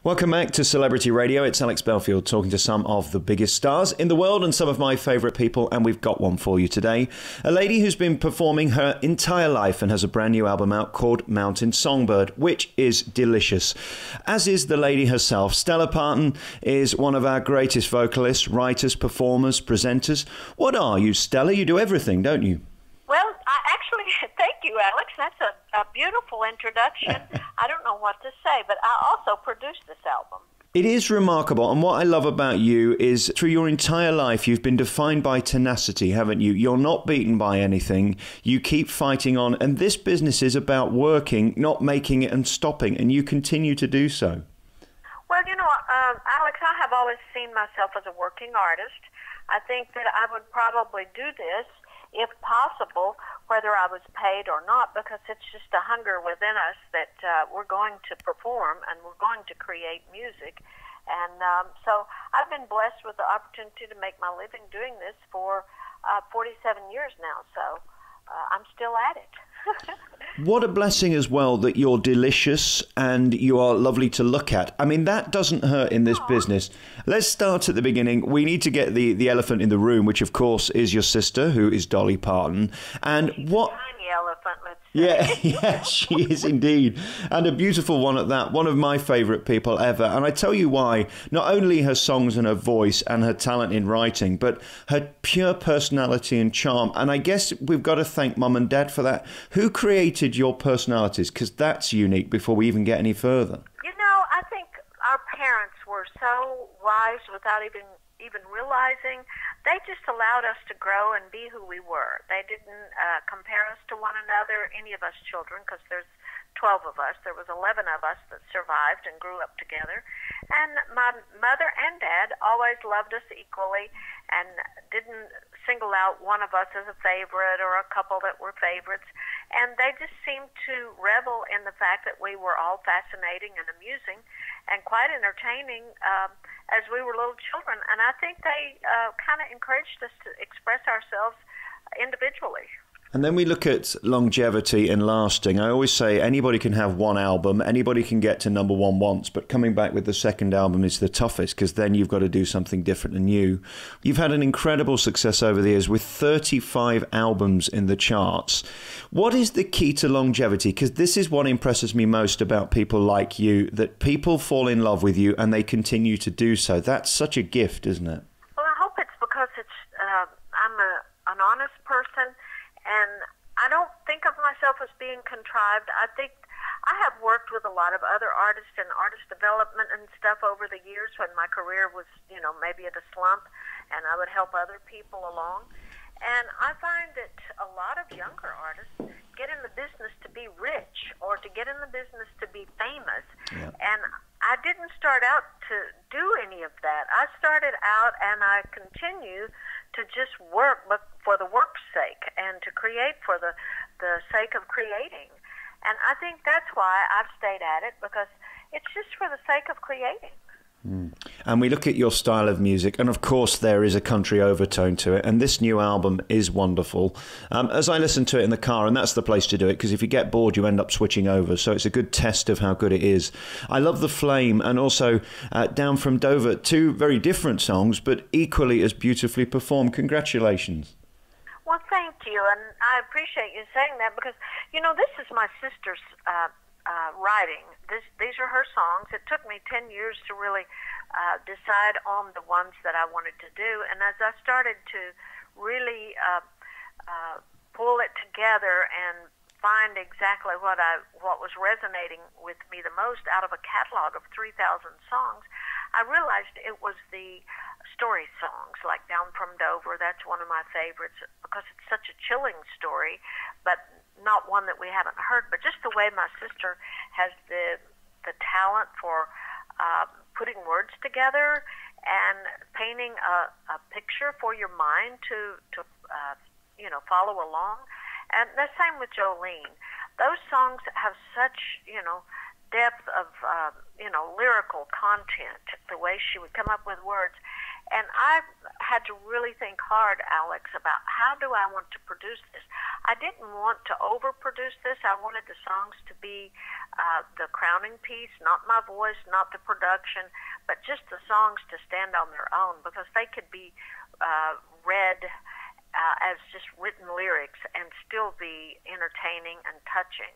Welcome back to Celebrity Radio. It's Alex Belfield talking to some of the biggest stars in the world and some of my favourite people, and we've got one for you today. A lady who's been performing her entire life and has a brand new album out called Mountain Songbird, which is delicious. As is the lady herself. Stella Parton is one of our greatest vocalists, writers, performers, presenters. What are you, Stella? You do everything, don't you? Well, thank you, Alex. That's a beautiful introduction. I don't know what to say, but I also produced this album. It is remarkable, and what I love about you is through your entire life you've been defined by tenacity, haven't you? You're not beaten by anything. You keep fighting on, and this business is about working, not making it and stopping, and you continue to do so. Well, Alex, I have always seen myself as a working artist. I think that I would probably do this, if possible, whether I was paid or not, because it's just a hunger within us that we're going to perform and we're going to create music. And so I've been blessed with the opportunity to make my living doing this for 47 years now, so I'm still at it. What a blessing as well that you're delicious and you are lovely to look at. I mean, that doesn't hurt in this business. Let's start at the beginning. We need to get the elephant in the room, which of course is your sister, who is Dolly Parton. And she's what... a tiny elephant, let's say. Yeah, she is indeed. And a beautiful one at that. One of my favourite people ever. And I tell you why. Not only her songs and her voice and her talent in writing, but her pure personality and charm. And I guess we've got to thank Mum and Dad for that. Who created your personalities? Because that's unique before we even get any further. I think our parents were so wise without even realizing. They just allowed us to grow and be who we were. They didn't compare us to one another, any of us children, because there's 12 of us. There was 11 of us that survived and grew up together. And my mother and dad always loved us equally and didn't single out one of us as a favorite or a couple that were favorites. And they just seemed to revel in the fact that we were all fascinating and amusing and quite entertaining as we were little children. And I think they kind of encouraged us to express ourselves individually. And then we look at longevity and lasting. I always say anybody can have one album, anybody can get to number one once, but coming back with the second album is the toughest because then you've got to do something different and new. You've had an incredible success over the years with 35 albums in the charts. What is the key to longevity? Because this is what impresses me most about people like you, that people fall in love with you and they continue to do so. That's such a gift, isn't it? Well, I hope it's because I'm an honest person. And I don't think of myself as being contrived. I think I have worked with a lot of other artists and artist development and stuff over the years when my career was, maybe at a slump, and I would help other people along. And I find that a lot of younger artists get in the business to be rich or to get in the business to be famous. Yeah. And I didn't start out to do any of that. I started out and I continue to just work, but for the work's sake and to create for the sake of creating. And I think that's why I've stayed at it, because it's just for the sake of creating. And we look at your style of music, and of course there is a country overtone to it, and this new album is wonderful. As I listen to it in the car, and that's the place to do it, because if you get bored you end up switching over, so it's a good test of how good it is. I love The Flame and also Down from Dover, two very different songs but equally as beautifully performed. Congratulations. Well, thank you, and I appreciate you saying that, because this is my sister's writing. These are her songs. It took me 10 years to really decide on the ones that I wanted to do. And as I started to really pull it together and find exactly what was resonating with me the most out of a catalog of 3,000 songs, I realized it was the story songs, like Down from Dover. That's one of my favorites because it's such a chilling story, but not one that we haven't heard. But just the way my sister has the talent for putting words together and painting a picture for your mind to follow along. And the same with Jolene. Those songs have such, depth of, lyrical content, the way she would come up with words. And I had to really think hard, Alex, about how do I want to produce this. I didn't want to overproduce this. I wanted the songs to be the crowning piece, not my voice, not the production, but just the songs to stand on their own, because they could be read as just written lyrics and still be entertaining and touching.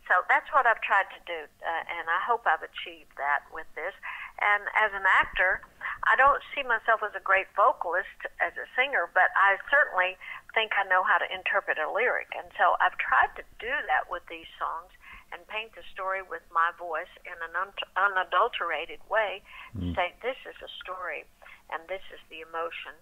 So that's what I've tried to do, and I hope I've achieved that with this. And as an actor, I don't see myself as a great vocalist, as a singer, but I certainly think I know how to interpret a lyric. And so I've tried to do that with these songs and paint the story with my voice in an unadulterated way, to say this is a story and this is the emotion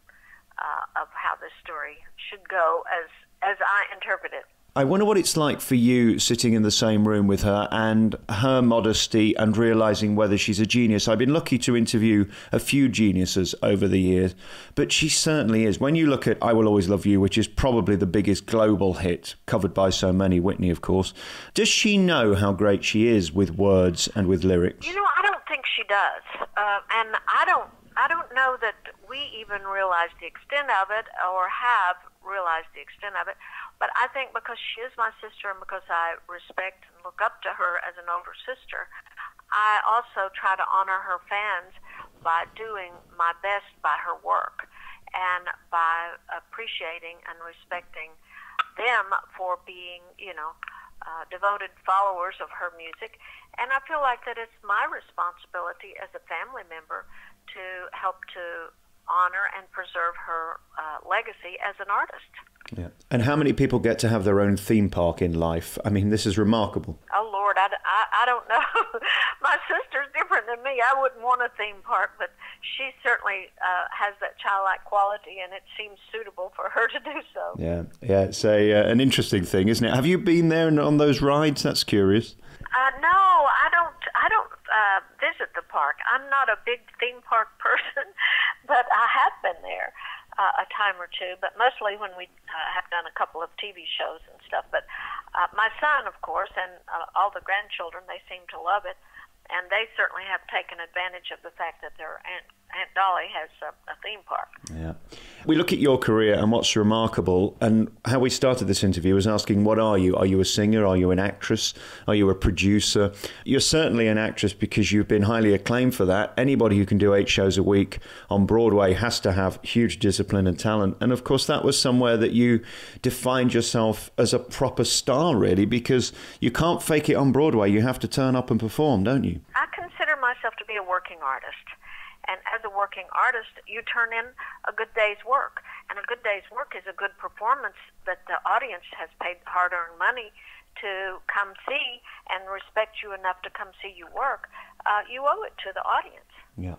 of how this story should go as I interpret it. I wonder what it's like for you sitting in the same room with her and her modesty and realising whether she's a genius. I've been lucky to interview a few geniuses over the years, but she certainly is. When you look at I Will Always Love You, which is probably the biggest global hit, covered by so many, Whitney, of course, does she know how great she is with words and with lyrics? You know, I don't think she does. And I don't know that we even realize the extent of it or have realized the extent of it. But I think because she is my sister and because I respect and look up to her as an older sister, I also try to honor her fans by doing my best by her work and by appreciating and respecting them for being, devoted followers of her music. And I feel like that it's my responsibility as a family member to help to honor and preserve her legacy as an artist. Yeah. And how many people get to have their own theme park in life? I mean, this is remarkable. Oh, Lord, I don't know. My sister's different than me. I wouldn't want a theme park, but she certainly has that childlike quality, and it seems suitable for her to do so. Yeah, it's an interesting thing, isn't it? Have you been there on those rides? That's curious. No, I don't visit the park. I'm not a big theme park person, but I have been there a time or two, but mostly when we have done a couple of TV shows and stuff. But my son, of course, and all the grandchildren, they seem to love it, and they certainly have taken advantage of the fact that their Aunt Dolly has a theme park. Yeah. We look at your career and what's remarkable, and how we started this interview was asking, what are you? Are you a singer? Are you an actress? Are you a producer? You're certainly an actress because you've been highly acclaimed for that. Anybody who can do 8 shows a week on Broadway has to have huge discipline and talent. And of course, that was somewhere that you defined yourself as a proper star, really, because you can't fake it on Broadway. You have to turn up and perform, don't you? I consider myself to be a working artist. And as a working artist, you turn in a good day's work. And a good day's work is a good performance that the audience has paid hard-earned money to come see and respect you enough to come see you work. You owe it to the audience. Yeah.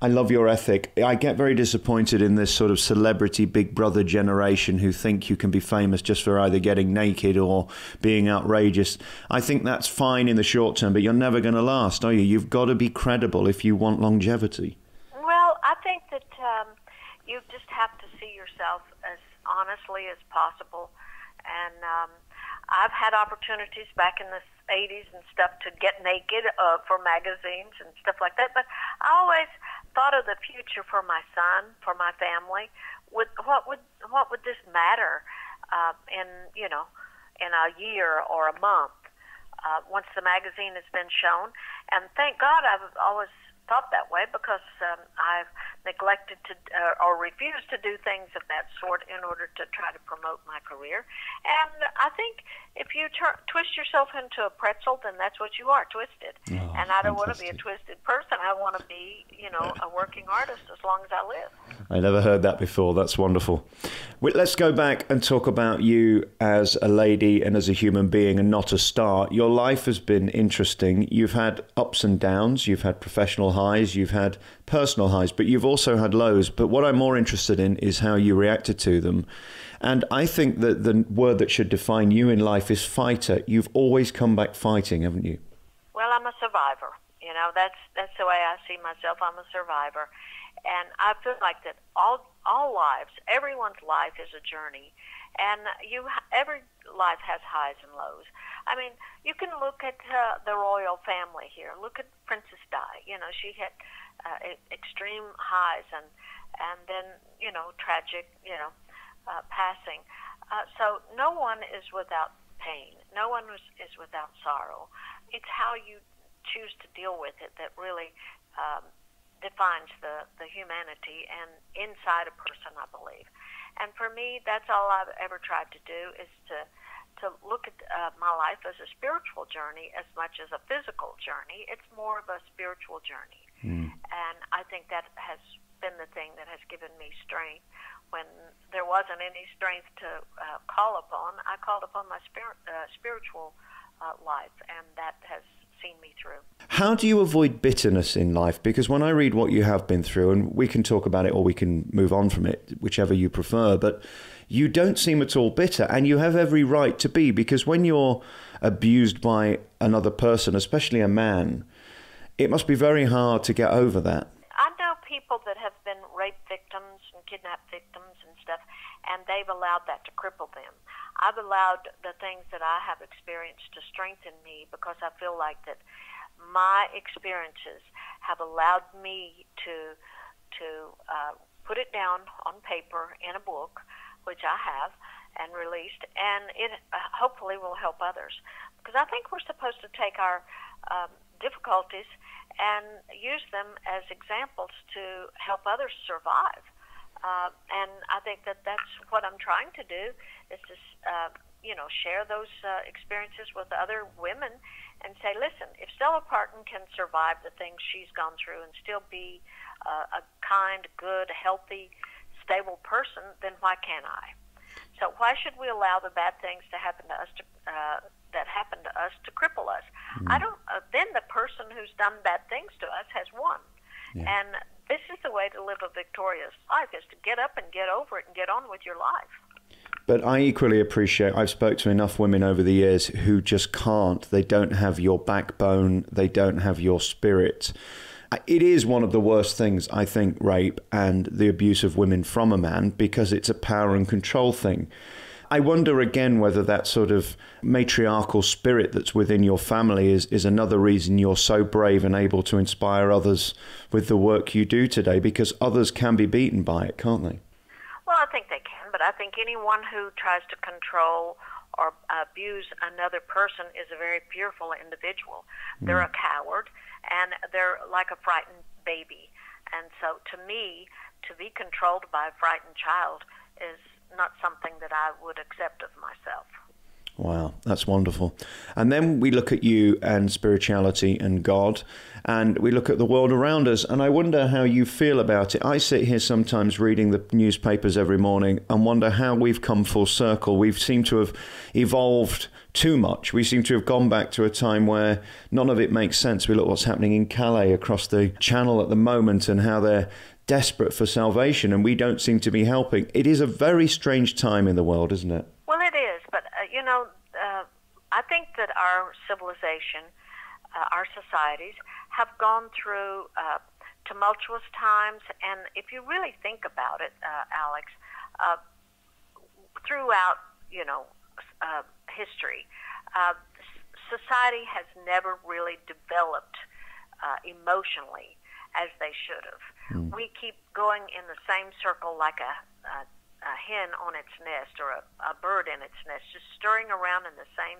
I love your ethic. I get very disappointed in this sort of celebrity Big Brother generation who think you can be famous just for either getting naked or being outrageous. I think that's fine in the short term, but you're never going to last, are you? You've got to be credible if you want longevity. Well, I think that you just have to see yourself as honestly as possible. And I've had opportunities back in the 80s and stuff to get naked for magazines and stuff like that. But I always thought of the future for my son, for my family. What would this matter in a year or a month once the magazine has been shown? And thank God I've always thought that way, because I've neglected to or refused to do things of that sort in order to try to promote my career. And I think if you twist yourself into a pretzel, then that's what you are, twisted. Oh, and I don't want to fantastic. be a twisted person. I want to be, a working artist as long as I live. I never heard that before. That's wonderful. Let's go back and talk about you as a lady and as a human being and not a star. Your life has been interesting. You've had ups and downs. You've had professional highs. You've had personal highs, but you've also had lows. But what I'm more interested in is how you reacted to them. And I think that the word that should define you in life is fighter. You've always come back fighting, haven't you? Well, I'm a survivor. That's the way I see myself. I'm a survivor. And I feel like that all lives, everyone's life is a journey. And every life has highs and lows. I mean, you can look at the royal family here. Look at Princess Di. She had extreme highs and then, tragic, passing. So no one is without pain. No one is without sorrow. It's how you choose to deal with it that really defines the humanity and inside a person, I believe. And for me, that's all I've ever tried to do, is to look at my life as a spiritual journey as much as a physical journey. It's more of a spiritual journey. And I think that has been the thing that has given me strength. When there wasn't any strength to call upon, I called upon my spiritual life, and that has seen me through. How do you avoid bitterness in life? Because when I read what you have been through, and we can talk about it or we can move on from it, whichever you prefer, but you don't seem at all bitter, and you have every right to be, because when you're abused by another person, especially a man, it must be very hard to get over that. I know people that have been rape victims and kidnap victims and stuff, and they've allowed that to cripple them. I've allowed the things that I have experienced to strengthen me, because I feel like that my experiences have allowed me to put it down on paper in a book, which I have and released, and it hopefully will help others. Because I think we're supposed to take our difficulties and use them as examples to help others survive. And I think that that's what I'm trying to do, is to share those experiences with other women and say, listen, if Stella Parton can survive the things she's gone through and still be a kind, good, healthy, stable person, then why can't I? So why should we allow the bad things to happen to us that happened to us to cripple us? I don't. Then the person who's done bad things to us has won. Yeah. And this is the way to live a victorious life, is to get up and get over it and get on with your life. But I equally appreciate, I've spoke to enough women over the years who just can't. They don't have your backbone. They don't have your spirit. It is one of the worst things, I think, rape and the abuse of women from a man, because it's a power and control thing. I wonder again whether that sort of matriarchal spirit that's within your family is another reason you're so brave and able to inspire others with the work you do today, because others can be beaten by it, can't they? Well, I think they can, but I think anyone who tries to control or abuse another person is a very fearful individual. They're a coward, and they're like a frightened baby. And so to me, to be controlled by a frightened child is not something that I would accept of myself. Wow, that's wonderful. And then we look at you and spirituality and God, and we look at the world around us, and I wonder how you feel about it. I sit here sometimes reading the newspapers every morning and wonder how we've come full circle. We've seemed to have evolved too much. We seem to have gone back to a time where none of it makes sense. We look what's happening in Calais across the channel at the moment, and how they're desperate for salvation, and we don't seem to be helping. It is a very strange time in the world, isn't it? Well, it is, but I think that our civilization, our societies, have gone through tumultuous times, and if you really think about it, Alex, throughout history, society has never really developed emotionally as they should have. We keep going in the same circle like a hen on its nest, or a bird in its nest, just stirring around in the same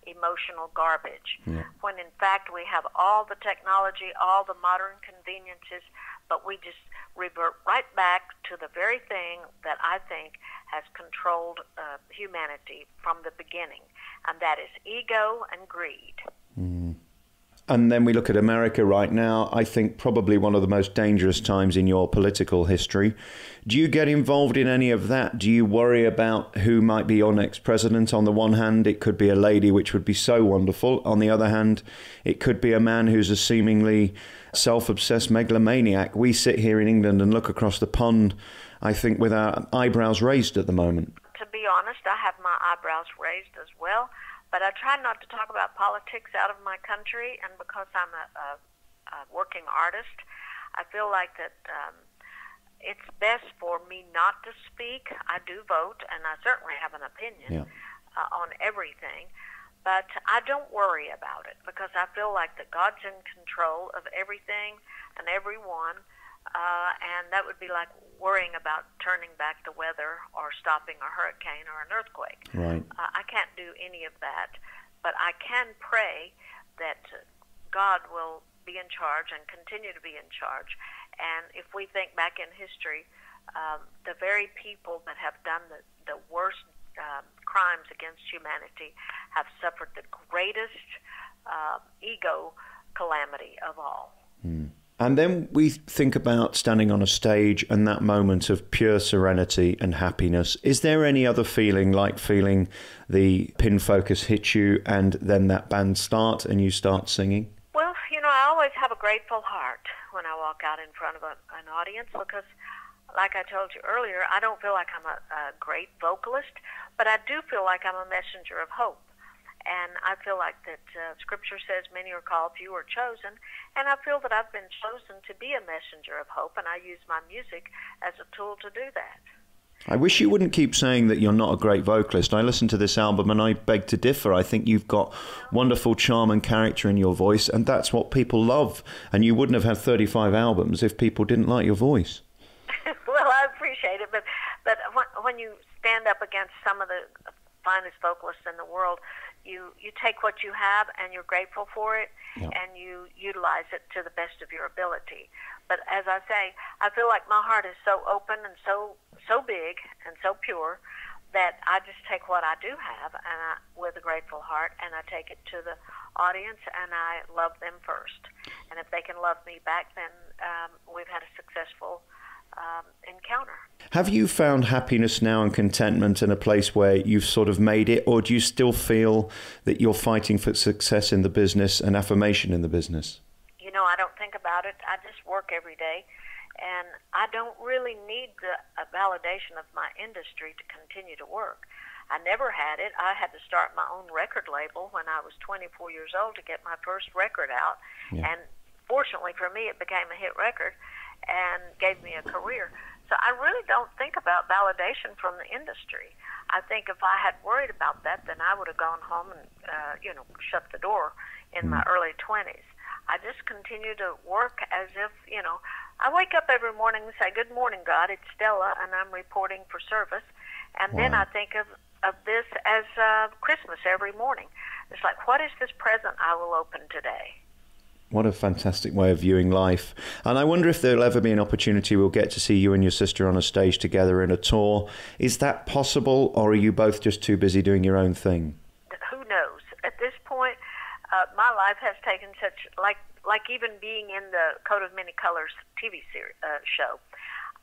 emotional garbage. Yeah. When in fact we have all the technology, all the modern conveniences, but we just revert right back to the very thing that I think has controlled humanity from the beginning, and that is ego and greed. And then we look at America right now, I think probably one of the most dangerous times in your political history. Do you get involved in any of that? Do you worry about who might be your next president? On the one hand, it could be a lady, which would be so wonderful. On the other hand, it could be a man who's a seemingly self-obsessed megalomaniac. We sit here in England and look across the pond, I think, with our eyebrows raised at the moment. To be honest, I have my eyebrows raised as well. But I try not to talk about politics out of my country, and because I'm a working artist, I feel like that it's best for me not to speak. I do vote, and I certainly have an opinion on everything, but I don't worry about it, because I feel like that God's in control of everything and everyone, and that would be like worrying about turning back the weather or stopping a hurricane or an earthquake. Right. I can't do any of that, but I can pray that God will be in charge and continue to be in charge. And if we think back in history, the very people that have done the worst crimes against humanity have suffered the greatest ego calamity of all. And then we think about standing on a stage and that moment of pure serenity and happiness. Is there any other feeling, like feeling the pin focus hit you and then that band start and you start singing? Well, I always have a grateful heart when I walk out in front of an audience because, like I told you earlier, I don't feel like I'm a great vocalist, but I do feel like I'm a messenger of hope. And I feel like that Scripture says many are called, few are chosen. And I feel that I've been chosen to be a messenger of hope, and I use my music as a tool to do that. I wish you wouldn't keep saying that you're not a great vocalist. I listened to this album and I beg to differ. I think you've got wonderful charm and character in your voice, and that's what people love. And you wouldn't have had 35 albums if people didn't like your voice. Well, I appreciate it, but when you stand up against some of the finest vocalists in the world, you take what you have and you're grateful for it, and you utilize it to the best of your ability. But as I say, I feel like my heart is so open and so big and so pure that I just take what I do have with a grateful heart, and I take it to the audience, and I love them first. And if they can love me back, then we've had a successful encounter. Have you found happiness now and contentment in a place where you've sort of made it, or do you still feel that you're fighting for success in the business and affirmation in the business? I don't think about it. I just work every day, and I don't really need a validation of my industry to continue to work. I never had it. I had to start my own record label when I was 24 years old to get my first record out, and fortunately for me, it became a hit record and gave me a career. So I really don't think about validation from the industry. I think if I had worried about that, then I would have gone home and, shut the door in my early 20s. I just continue to work as if, I wake up every morning and say, "Good morning, God, it's Stella, and I'm reporting for service." And then I think of this as Christmas every morning. It's like, what is this present I will open today? What a fantastic way of viewing life. And I wonder if there'll ever be an opportunity we'll get to see you and your sister on a stage together in a tour. Is that possible, or are you both just too busy doing your own thing? Who knows? At this point, my life has taken such, like even being in the Coat of Many Colors TV show,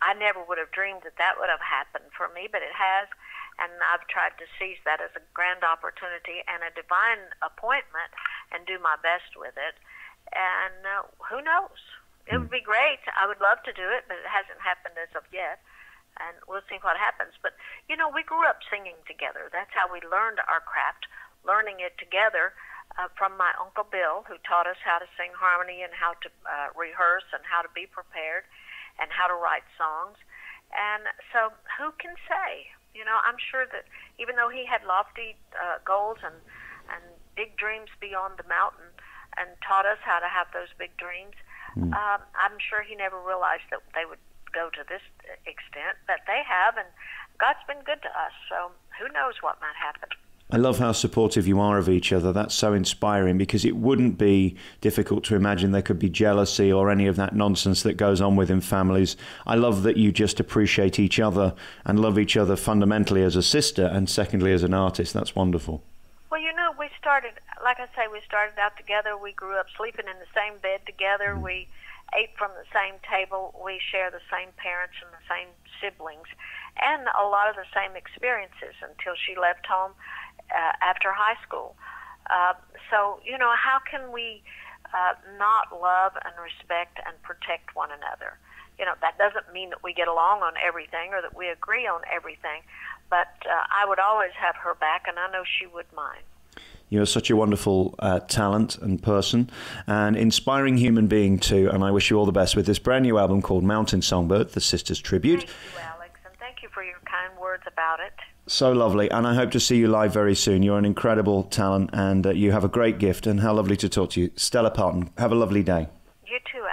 I never would have dreamed that would have happened for me, but it has, and I've tried to seize that as a grand opportunity and a divine appointment and do my best with it. And who knows? It would be great. I would love to do it, but it hasn't happened as of yet. And we'll see what happens. But, we grew up singing together. That's how we learned our craft, learning it together from my Uncle Bill, who taught us how to sing harmony and how to rehearse and how to be prepared and how to write songs. And so who can say? I'm sure that even though he had lofty goals and big dreams beyond the mountain, and taught us how to have those big dreams. I'm sure he never realized that they would go to this extent, but they have, and God's been good to us, so who knows what might happen. I love how supportive you are of each other. That's so inspiring, because it wouldn't be difficult to imagine there could be jealousy or any of that nonsense that goes on within families. I love that you just appreciate each other and love each other fundamentally as a sister and secondly as an artist. That's wonderful. Well, we started, like I say, we started out together. We grew up sleeping in the same bed together. We ate from the same table. We share the same parents and the same siblings and a lot of the same experiences until she left home after high school. So, how can we not love and respect and protect one another? That doesn't mean that we get along on everything or that we agree on everything, but I would always have her back, and I know she would mine. You're such a wonderful talent and person, and inspiring human being too, and I wish you all the best with this brand new album called Mountain Songbird, the Sisters Tribute. Thank you, Alex, and thank you for your kind words about it. So lovely, and I hope to see you live very soon. You're an incredible talent, and you have a great gift, and how lovely to talk to you. Stella Parton, have a lovely day. You too,